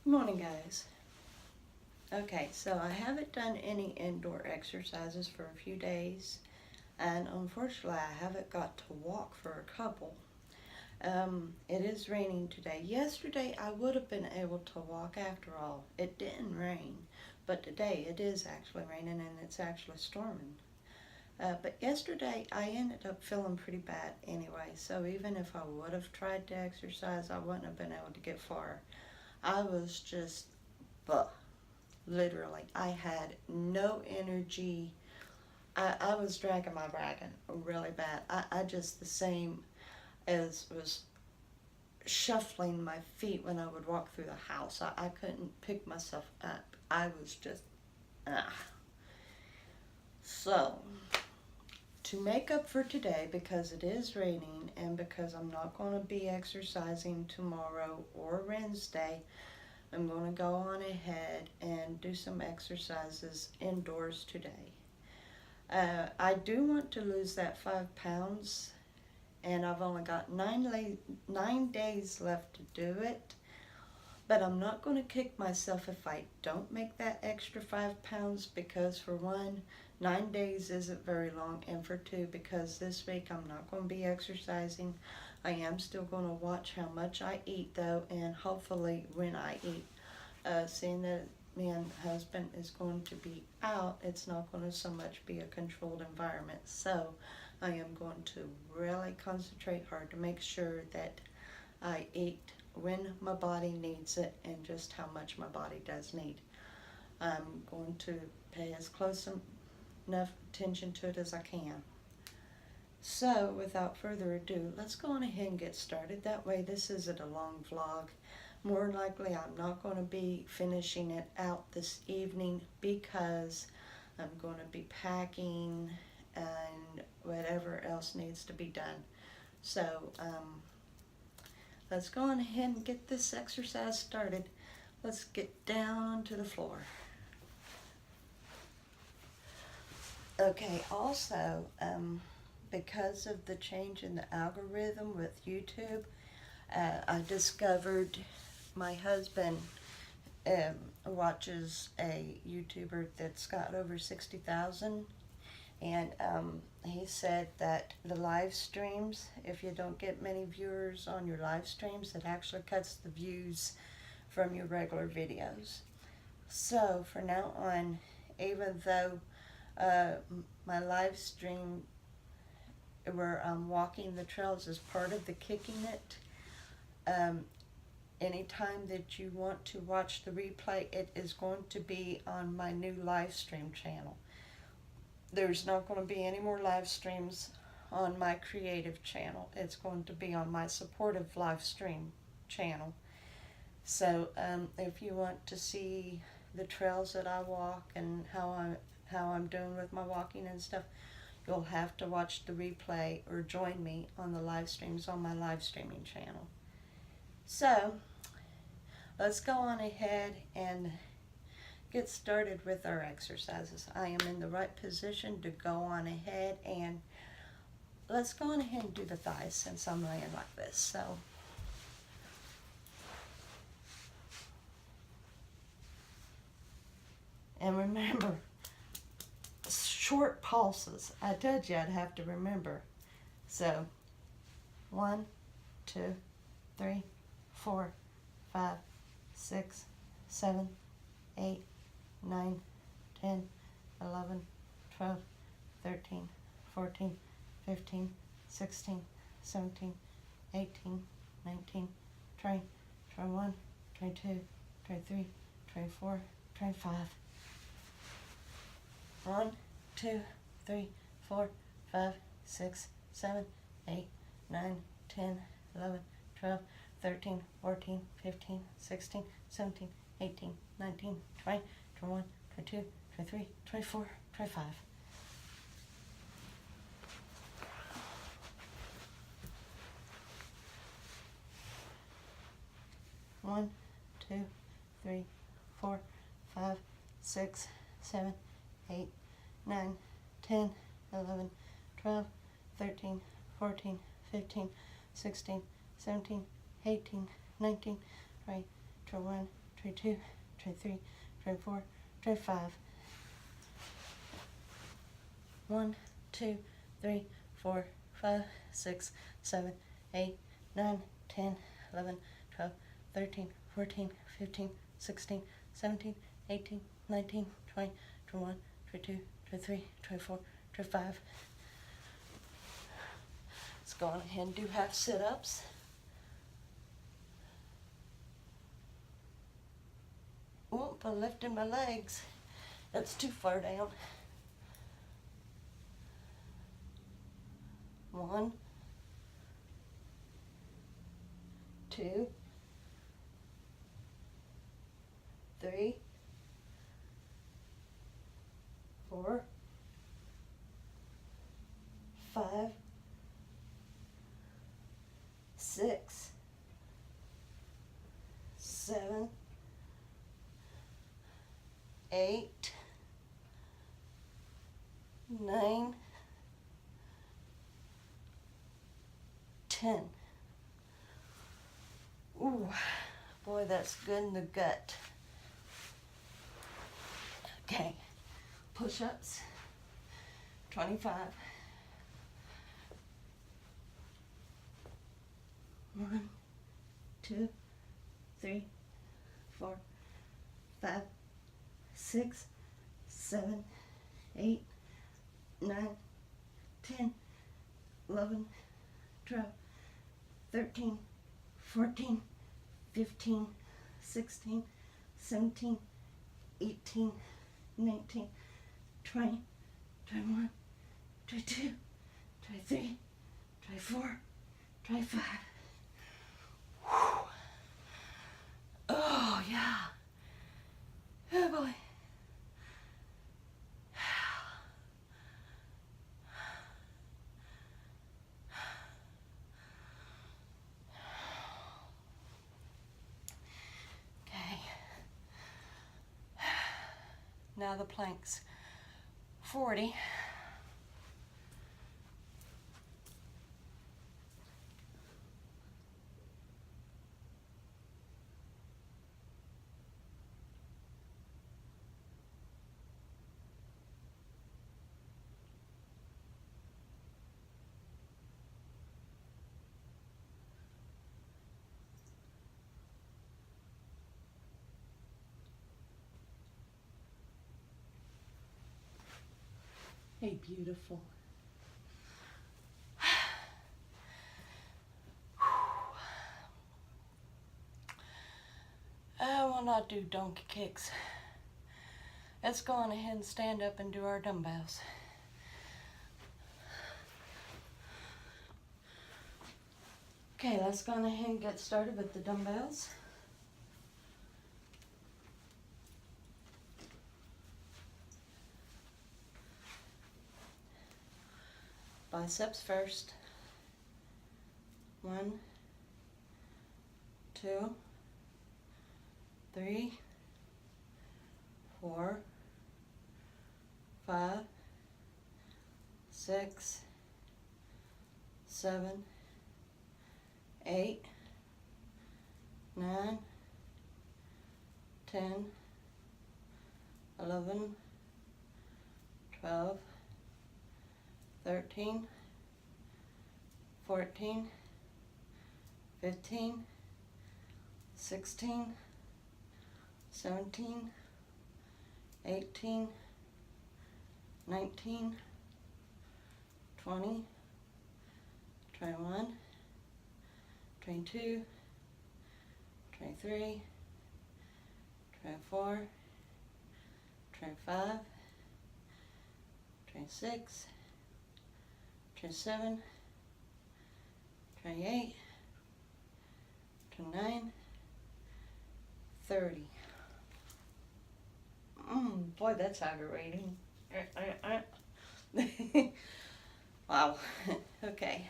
Morning, guys. Okay, so I haven't done any indoor exercises for a few days, and unfortunately, I haven't got to walk for a couple. It is raining today. Yesterday, I would have been able to walk after all. It didn't rain, but today it is actually raining and it's actually storming. But yesterday, I ended up feeling pretty bad anyway, so even if I would have tried to exercise, I wouldn't have been able to get far. I was just, buh. Literally, I had no energy. I was dragging my wagon really bad. I just the same as was shuffling my feet when I would walk through the house. I couldn't pick myself up. I was just, ah. So, to make up for today, because it is raining and because I'm not going to be exercising tomorrow or Wednesday, I'm going to go on ahead and do some exercises indoors today. I do want to lose that 5 pounds, and I've only got 9 days left to do it. But I'm not going to kick myself if I don't make that extra 5 pounds because, for one, 9 days isn't very long, and for two, because this week I'm not going to be exercising. I am still going to watch how much I eat, though, and hopefully when I eat. Seeing that me and husband is going to be out, it's not going to so much be a controlled environment. So I am going to really concentrate hard to make sure that I eat when my body needs it and just how much my body does need. I'm going to pay as close enough attention to it as I can. So without further ado, let's go on ahead and get started. That way this isn't a long vlog. More likely I'm not going to be finishing it out this evening because I'm going to be packing and whatever else needs to be done. So let's go on ahead and get this exercise started. Let's get down to the floor. Okay, also, because of the change in the algorithm with YouTube, I discovered my husband watches a YouTuber that's got over 60,000, and he said that the live streams, if you don't get many viewers on your live streams, it actually cuts the views from your regular videos. So for now on, even though my live stream where I'm walking the trails is part of the kicking it, anytime that you want to watch the replay, it is going to be on my new live stream channel. There's not going to be any more live streams on my creative channel. It's going to be on my supportive live stream channel. So if you want to see the trails that I walk and how I'm doing with my walking and stuff, you'll have to watch the replay or join me on the live streams on my live streaming channel. So let's go on ahead and get started with our exercises. I am in the right position to go on ahead, and let's go on ahead and do the thighs since I'm laying like this. So and remember, short pulses. I told you I'd have to remember. So 1, 2, 3, 4, 5, 6, 7, 8, 9, 10, 11, 12, 13, 14, 15, 16, 17, 18, 19, 20, 21, 22, 23, 24, 25. 1, 2, 3, 4, 5, 6, 7, 8, 9, 10, 11, 12, 13, 14, 15, 16, 17, 18, 19, 20, 21, 22, 23, 24, 25. One, 2, 3, 4, 5, 6, 7, 8, 9, 10, 11, 12, 13, 14, 15, 16, 17, 18, 19, 20, 21, 22, 23, 24, 25. 1, 2, 3, 4, 5, 6, 7, 8, 9, 10, 11, 12, 13, 14, 15, 16, 17, 18, 19, 20, 21, 22, 23, 24, 25. Let's go on ahead and do half sit-ups. Oop, I lifted my legs. That's too far down. 1, 2, 3, 4, 5, 6, 7, 8, 9, 10. Ooh, boy, that's good in the gut. Okay, push-ups, 25. 1, 2, 3, 4, 5, 6, 7, 8, 9, 10, 11, 12, 13, 14, 15, 16, 17, 18, 19, 20, 21, 22, 23, 24, 25. Whew. Oh, yeah. Oh, boy. Okay. Now the planks. 40. Hey, beautiful. I will not do donkey kicks. Let's go on ahead and stand up and do our dumbbells. Okay, let's go on ahead and get started with the dumbbells. Biceps first. 1, 2, 3, 4, 5, 6, 7, 8, 9, 10, 11, 12, 13, 14, 15, 16, 17, 18, 19, 20, 21, 22, 23, 24, 25, 26, 27, 28, 29, 30. Boy, that's aggravating. Wow. Okay.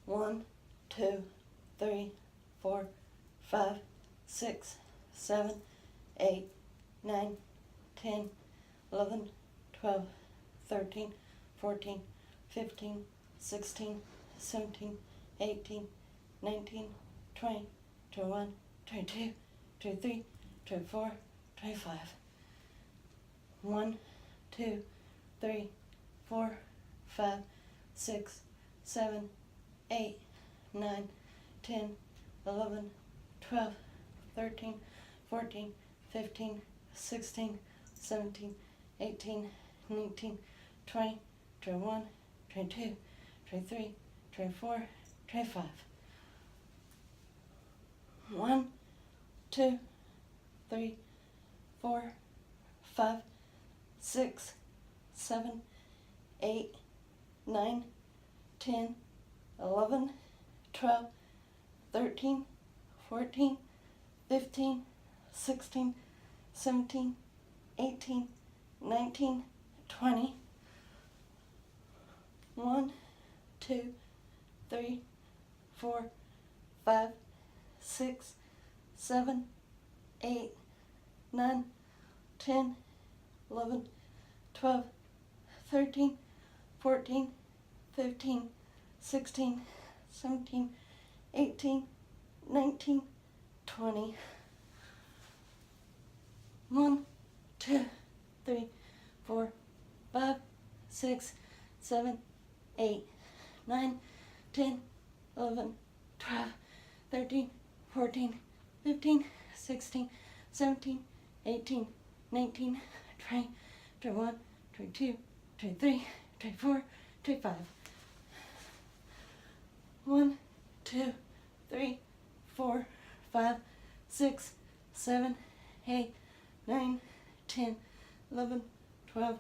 1, 2, 3, 4, 5, 6, 7, 8, 9, 10, 11, 12, 13, 14, 15, 16, 17, 18, 19, 20, 21, 22, 23, 24, 25. 1, 2, 3, 4, 5, 6, 7, 8, 9, 10, 11, 12, 13, 14, 15, 16, 17, 18, 19, 20, 21, 22, 23, 24, 25. 1, 2, 3, 4, 5, 6, 7, 8, 9, 10, 11, 12, 13, 14, 15, 16, 17, 18, 19, 20. 1, 2, 3, 4, 5, 6, 7, 8, 9, 10, 11, 12, 13, 14, 15, 16, 17, 18, 19, 20. 1, 2, 3, 4, 5, 6, 7, 8, 9, 10, 11, 12, 13, 14, 15, 16, 17, 18, 19, 20, 21, 22, 23, 24, 25. 1, 2, 3, 4, 5, 6, 7, 8, 9, 10, 11, 12,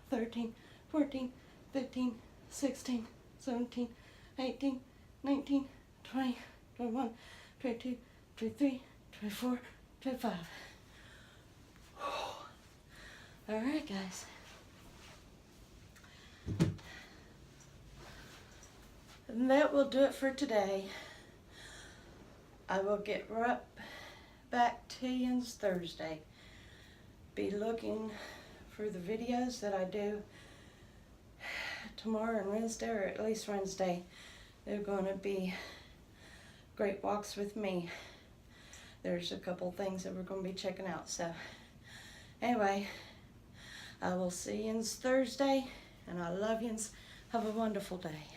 13, 14, 15, 16, 17, 18, 19, 20, 21, 22, 23, 24, 25. All right, guys. And that will do it for today. I will get right back to you on Thursday. Be looking for the videos that I do tomorrow and Wednesday, or at least Wednesday. They're going to be great walks with me. There's a couple things that we're going to be checking out. So anyway, I will see you on Thursday, and I love you. Have a wonderful day.